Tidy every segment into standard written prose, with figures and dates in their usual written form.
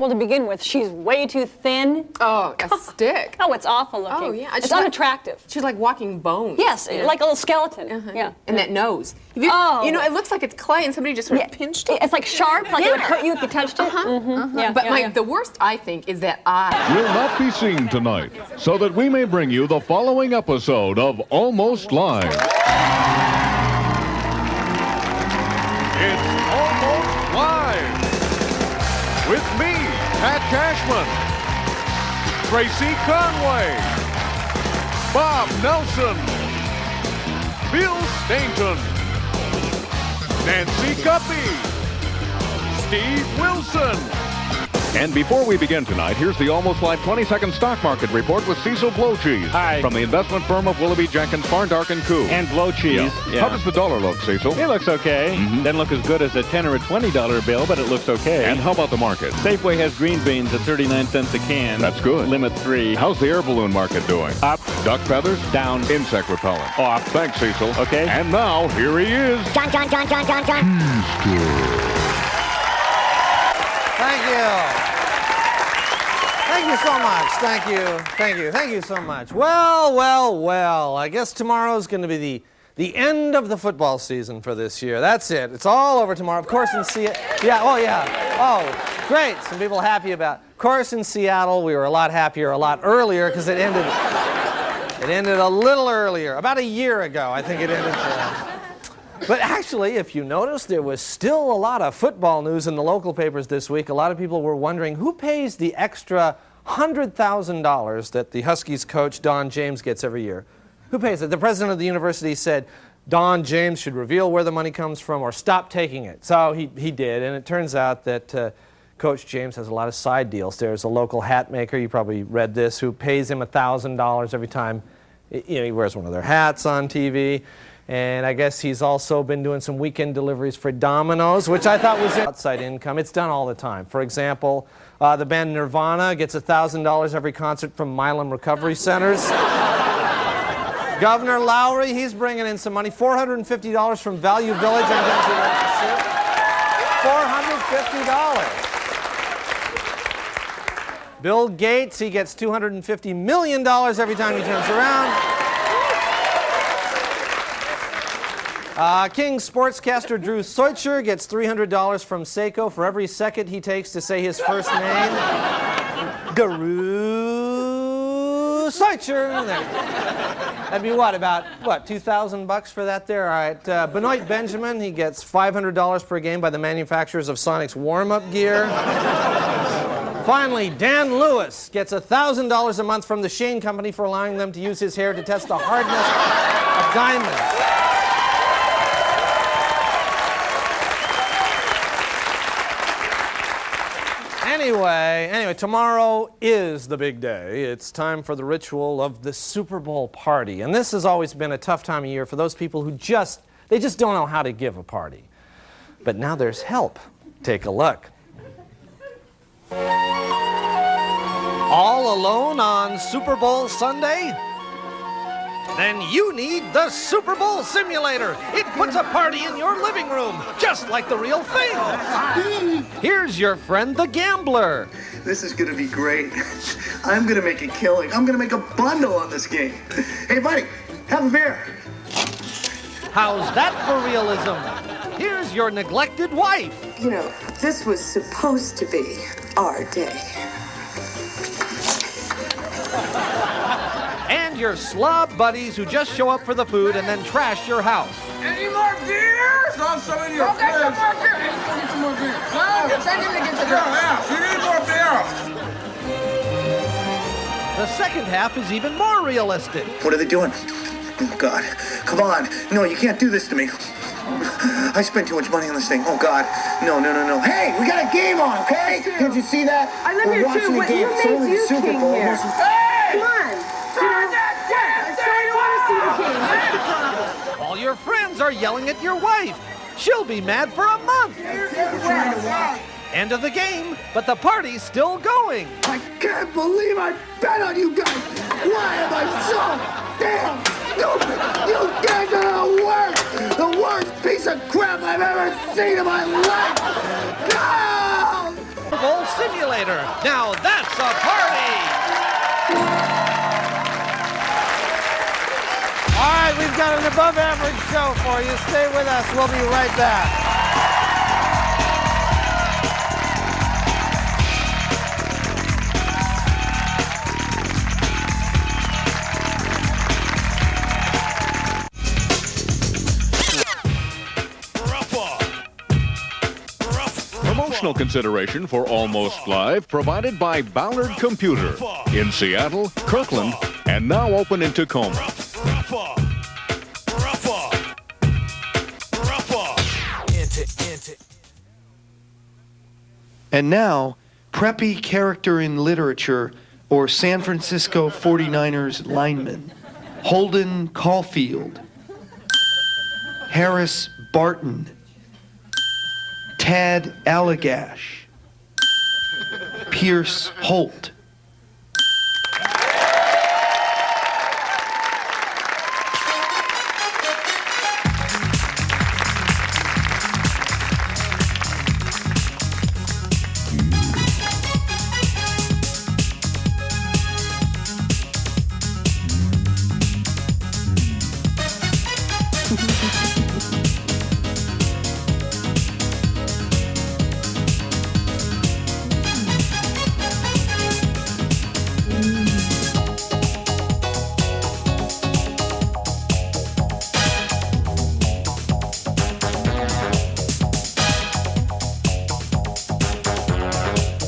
Well, to begin with, she's way too thin. Oh, a stick. Oh, it's awful looking. Oh, yeah. It's unattractive. She's like walking bones. Yes, Yeah. like a little skeleton. Yeah. And that nose. You know, it looks like it's clay and somebody just sort of pinched it. It's like sharp, like it would hurt you if you touched it. Yeah, But the worst, I think, is that eye. Will not be seen tonight, so that we may bring you the following episode of Almost Live. It's Almost Live with me, Pat Cashman, Tracy Conway, Bob Nelson, Bill Stainton, Nancy Guppy, Steve Wilson. And before we begin tonight, here's the Almost Live 20-second stock market report with Cecil Blowcheese. Hi. From the investment firm of Willoughby Jenkins, Farndark & Koo. And Blowcheese. Yeah. How does the dollar look, Cecil? It looks okay. Doesn't look as good as a $10 or a $20 bill, but it looks okay. And how about the market? Safeway has green beans at 39 cents a can. That's good. Limit 3. How's the air balloon market doing? Up. Duck feathers? Down. Insect repellent? Off. Thanks, Cecil. Okay. And now, here he is. John. Thank you. Thank you so much. Thank you so much. Well. I guess tomorrow's going to be the end of the football season for this year. That's it. It's all over tomorrow. Of course, in Seattle. Oh, great. Some people happy about. Of course, in Seattle, we were a lot happier a lot earlier because it ended a little earlier. About a year ago, I think it ended. But actually, if you notice, there was still a lot of football news in the local papers this week. A lot of people were wondering who pays the extra $100,000 that the Huskies coach Don James gets every year. Who pays it? The president of the university said Don James should reveal where the money comes from or stop taking it. So he did, and it turns out that Coach James has a lot of side deals. There's a local hat maker, you probably read this, who pays him $1,000 every time he wears one of their hats on TV. And I guess he's also been doing some weekend deliveries for Domino's, which I thought was outside income. It's done all the time. For example, the band Nirvana gets $1,000 every concert from Milam Recovery Centers. Governor Lowry, he's bringing in some money. $450 from Value Village. I'm going to $450. Bill Gates, he gets $250 million every time he turns around. King sportscaster Drew Soicher gets $300 from Seiko for every second he takes to say his first name. Drew Soicher. That'd be about 2,000 bucks for that there? All right. Benoit Benjamin, he gets $500 per game by the manufacturers of Sonic's warm-up gear. Finally, Dan Lewis gets $1,000 a month from the Shane Company for allowing them to use his hair to test the hardness of diamonds. Anyway, tomorrow is the big day. It's time for the ritual of the Super Bowl party. And this has always been a tough time of year for those people who just don't know how to give a party. But now there's help. Take a look. All alone on Super Bowl Sunday? Then you need the Super Bowl simulator. It puts a party in your living room, just like the real thing. Here's your friend the gambler. This is going to be great. I'm going to make a killing. I'm going to make a bundle on this game. Hey, buddy, have a beer. How's that for realism? Here's your neglected wife. You know, this was supposed to be our day. And your slob buddies who just show up for the food and then trash your house. Any more beer? Throw some in your fridge. Go get some more beer. Hey, go get some more beer. No, send him to get the beer. Yeah, you need more beer. The second half is even more realistic. What are they doing? Oh, God. Come on. No, you can't do this to me. I spent too much money on this thing. Oh, God. No. Hey, we got a game on, okay? Can't you see that? I live here too, but you made you king here. Hey! Come on. Turn that down! All your friends are yelling at your wife. She'll be mad for a month. End of the game, but the party's still going. I can't believe I bet on you guys. Why am I so damn stupid? You guys are the worst piece of crap I've ever seen in my life. No! Bowl simulator. Now that's a party! All right, we've got an above-average show for you. Stay with us. We'll be right back. Promotional consideration for Almost Live provided by Ballard Computer in Seattle, Kirkland, and now open in Tacoma. And now, preppy character in literature or San Francisco 49ers lineman, Holden Caulfield, Harris Barton, Tad Allagash, Pierce Holt.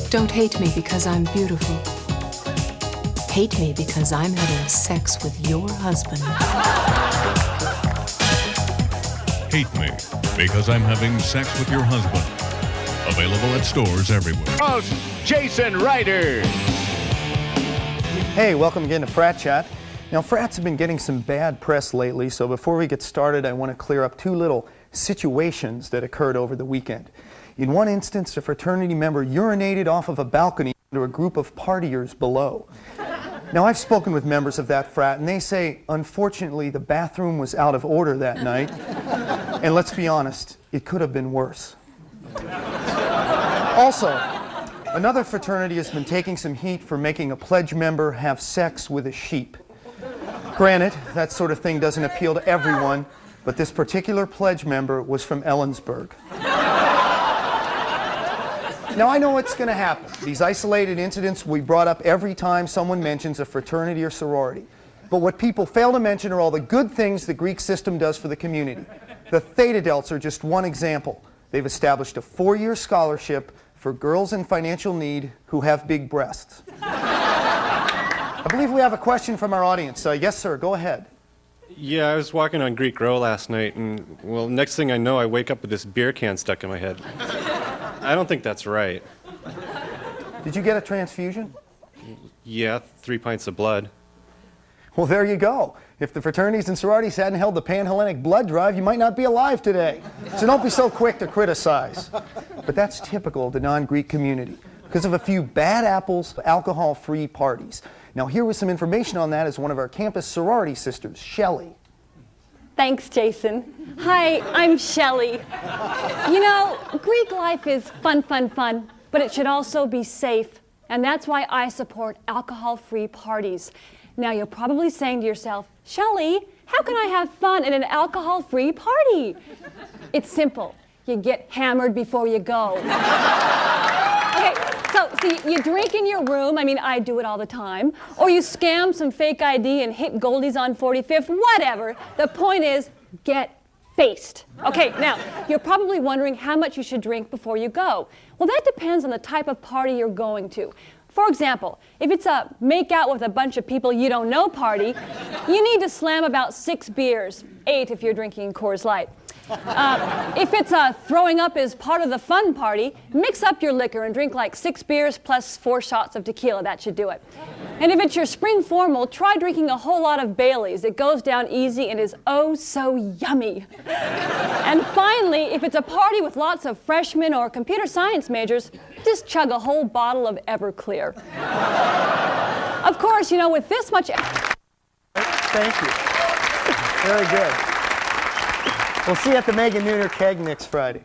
Don't hate me because I'm beautiful. Hate me because I'm having sex with your husband. Hate me because I'm having sex with your husband. Available at stores everywhere. Host Jason Ryder. Hey, welcome again to Frat Chat. Now, frats have been getting some bad press lately, so before we get started, I want to clear up two little situations that occurred over the weekend. In one instance, a fraternity member urinated off of a balcony into a group of partiers below. Now, I've spoken with members of that frat, and they say, unfortunately, the bathroom was out of order that night. And let's be honest, it could have been worse. Also, another fraternity has been taking some heat for making a pledge member have sex with a sheep. Granted, that sort of thing doesn't appeal to everyone, but this particular pledge member was from Ellensburg. Now, I know what's going to happen. These isolated incidents will be brought up every time someone mentions a fraternity or sorority. But what people fail to mention are all the good things the Greek system does for the community. The Theta Delts are just one example. They've established a 4-year scholarship for girls in financial need who have big breasts. I believe we have a question from our audience. Yes, sir, go ahead. Yeah, I was walking on Greek Row last night, and, well, next thing I know, I wake up with this beer can stuck in my head. I don't think that's right. Did you get a transfusion? Yeah, 3 pints of blood. Well, there you go. If the fraternities and sororities hadn't held the Pan-Hellenic blood drive, you might not be alive today. So don't be so quick to criticize. But that's typical of the non-Greek community because of a few bad apples, alcohol-free parties. Now, here with some information on that is one of our campus sorority sisters, Shelley. Thanks, Jason. Hi, I'm Shelley. You know, Greek life is fun, fun, fun, but it should also be safe. And that's why I support alcohol-free parties. Now, you're probably saying to yourself, Shelley, how can I have fun at an alcohol-free party? It's simple. You get hammered before you go. Okay, so you drink in your room, I mean, I do it all the time, or you scam some fake ID and hit Goldies on 45th, whatever. The point is, get faced. Okay, now, you're probably wondering how much you should drink before you go. Well, that depends on the type of party you're going to. For example, if it's a make out with a bunch of people you don't know party, you need to slam about 6 beers, 8 if you're drinking Coors Light. If it's throwing up is part of the fun party, mix up your liquor and drink like 6 beers plus 4 shots of tequila. That should do it. And if it's your spring formal, try drinking a whole lot of Baileys. It goes down easy and is oh so yummy. And finally, if it's a party with lots of freshmen or computer science majors, just chug a whole bottle of Everclear. Of course, you know, with this much... Thank you. Very good. We'll see you at the Megan Nooner Keg next Friday.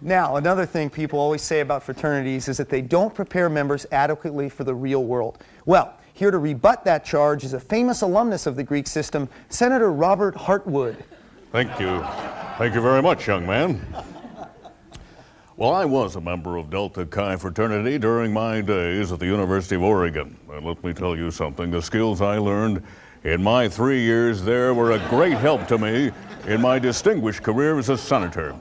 Now, another thing people always say about fraternities is that they don't prepare members adequately for the real world. Well, here to rebut that charge is a famous alumnus of the Greek system, Senator Robert Hartwood. Thank you. Thank you very much, young man. Well, I was a member of Delta Chi fraternity during my days at the University of Oregon. And let me tell you something, the skills I learned in my 3 years there were a great help to me in my distinguished career as a senator.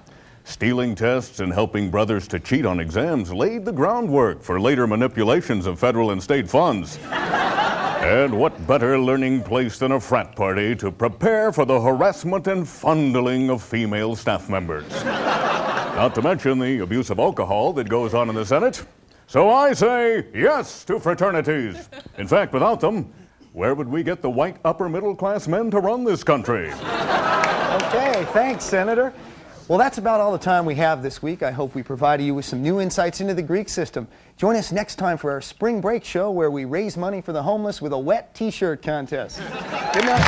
Stealing tests and helping brothers to cheat on exams laid the groundwork for later manipulations of federal and state funds. And what better learning place than a frat party to prepare for the harassment and fondling of female staff members? Not to mention the abuse of alcohol that goes on in the Senate. So I say yes to fraternities. In fact, without them, where would we get the white upper middle class men to run this country? Okay, thanks, Senator. Well, that's about all the time we have this week. I hope we provided you with some new insights into the Greek system. Join us next time for our spring break show where we raise money for the homeless with a wet t-shirt contest. Good night.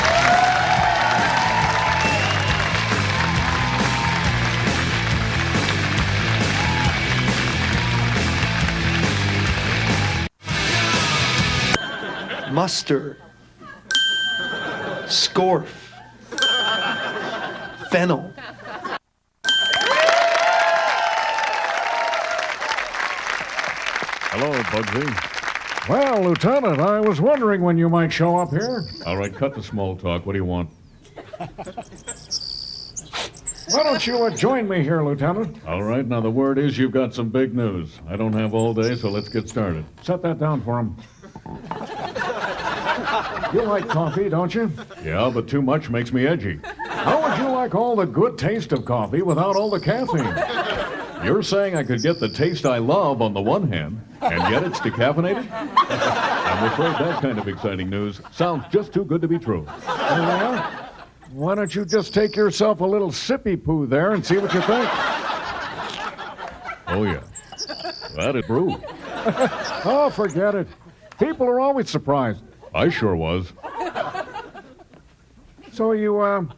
Mustard, scorf, fennel. Hello, Bugsy. Well, Lieutenant, I was wondering when you might show up here. All right, cut the small talk. What do you want? Why don't you join me here, Lieutenant? All right, now the word is you've got some big news. I don't have all day, so let's get started. Set that down for him. You like coffee, don't you? Yeah, but too much makes me edgy. How would you like all the good taste of coffee without all the caffeine? You're saying I could get the taste I love on the one hand, and yet it's decaffeinated? I'm afraid that kind of exciting news sounds just too good to be true. Well, why don't you just take yourself a little sippy poo there and see what you think? Oh, yeah. That is brew. Oh, forget it. People are always surprised. I sure was. So you,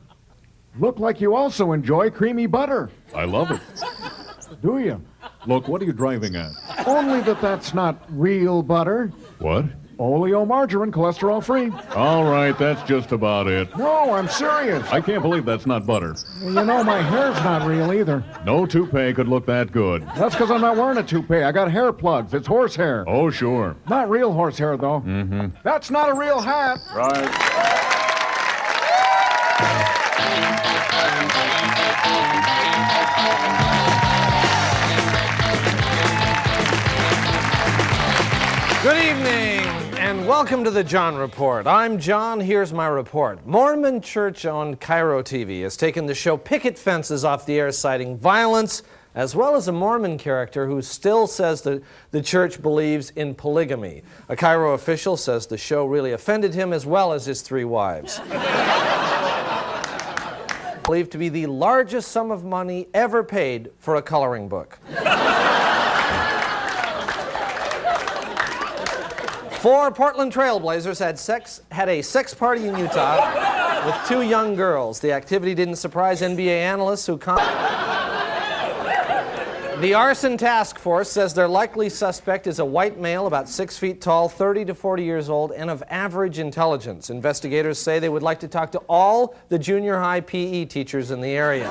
look like you also enjoy creamy butter. I love it. Do you? Look, what are you driving at? Only that's not real butter. What? Oleomargarine, cholesterol-free. All right, that's just about it. No, I'm serious. I can't believe that's not butter. You know, my hair's not real either. No toupee could look that good. That's because I'm not wearing a toupee. I got hair plugs. It's horse hair. Oh, sure. Not real horse hair, though. Mm-hmm. That's not a real hat. Right. Good evening, and welcome to the John Report. I'm John, here's my report. Mormon church-owned Cairo TV has taken the show Picket Fences off the air, citing violence, as well as a Mormon character who still says that the church believes in polygamy. A Cairo official says the show really offended him as well as his 3 wives. Believed to be the largest sum of money ever paid for a coloring book. 4 Portland Trailblazers had a sex party in Utah with 2 young girls. The activity didn't surprise NBA analysts who The arson task force says their likely suspect is a white male about 6 feet tall, 30 to 40 years old, and of average intelligence. Investigators say they would like to talk to all the junior high PE teachers in the area.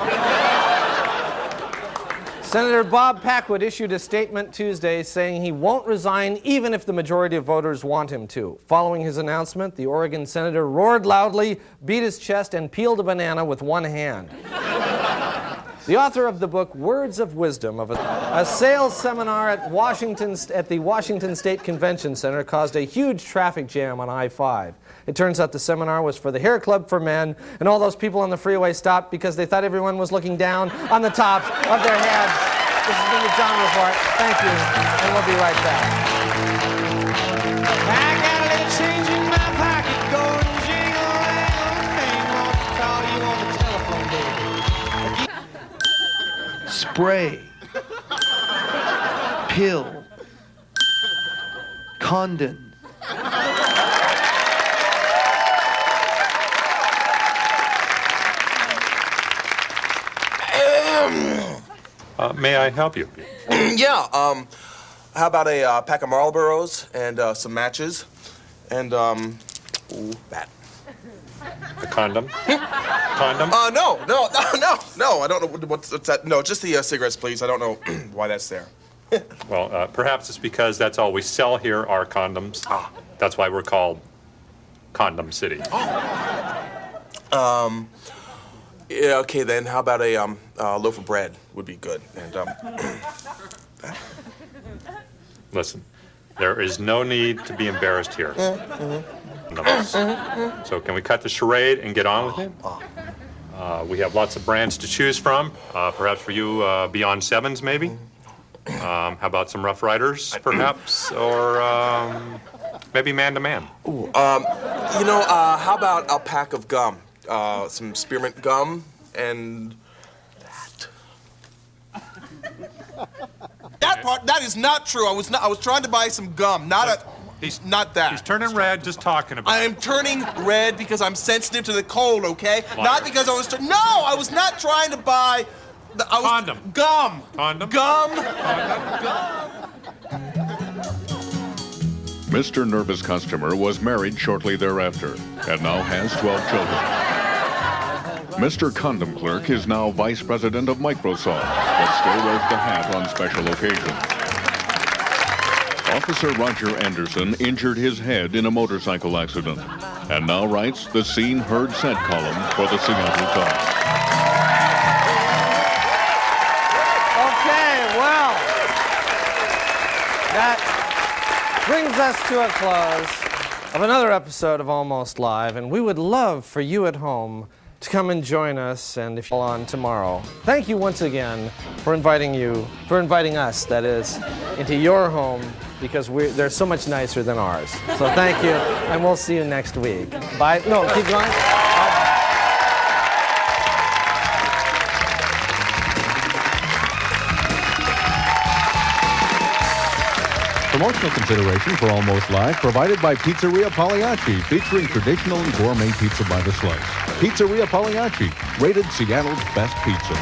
Senator Bob Packwood issued a statement Tuesday saying he won't resign even if the majority of voters want him to. Following his announcement, the Oregon senator roared loudly, beat his chest, and peeled a banana with one hand. The author of the book Words of Wisdom of a sales seminar at the Washington State Convention Center caused a huge traffic jam on I-5. It turns out the seminar was for the Hair Club for Men, and all those people on the freeway stopped because they thought everyone was looking down on the tops of their heads. This has been the John Report. Thank you, and we'll be right back. I got a little change in my pocket going jingle-jangle-bang. Wants to call you on the telephone, baby. Spray, pill, condon. May I help you? Yeah, how about a pack of Marlboros and some matches and, ooh, bat. A condom? Condom? No, I don't know what's that. No, just the cigarettes, please. I don't know why that's there. Well, perhaps it's because that's all we sell here are condoms. Ah. That's why we're called Condom City. Yeah, okay then. How about a loaf of bread would be good. And Listen, there is no need to be embarrassed here. So can we cut the charade and get on with it? We have lots of brands to choose from. Perhaps for you, Beyond Sevens, maybe? How about some Rough Riders, perhaps? Or maybe Man to Man? Ooh, how about a pack of gum? Some spearmint gum and that part. That is not true. I was trying to buy some gum, not that. He's turning red just talking about it. I am turning red because I'm sensitive to the cold, okay? Liar. Not because I was no, I was not trying to buy Condom. Gum. Condom. Gum. Mr. Nervous Customer was married shortly thereafter and now has 12 children. Mr. Condom Clerk is now Vice President of Microsoft, but still wears the hat on special occasions. Officer Roger Anderson injured his head in a motorcycle accident and now writes the Seen Heard Said column for the Seattle Times. Okay, well, that brings us to a close of another episode of Almost Live, and we would love for you at home to come and join us, and if you're on tomorrow. Thank you once again for inviting us, that is, into your home, because they're so much nicer than ours. So thank you, and we'll see you next week. Bye. No, keep going. Promotional consideration for Almost Live provided by Pizzeria Pagliacci, featuring traditional and gourmet pizza by the slice. Pizzeria Pagliacci, rated Seattle's best pizza.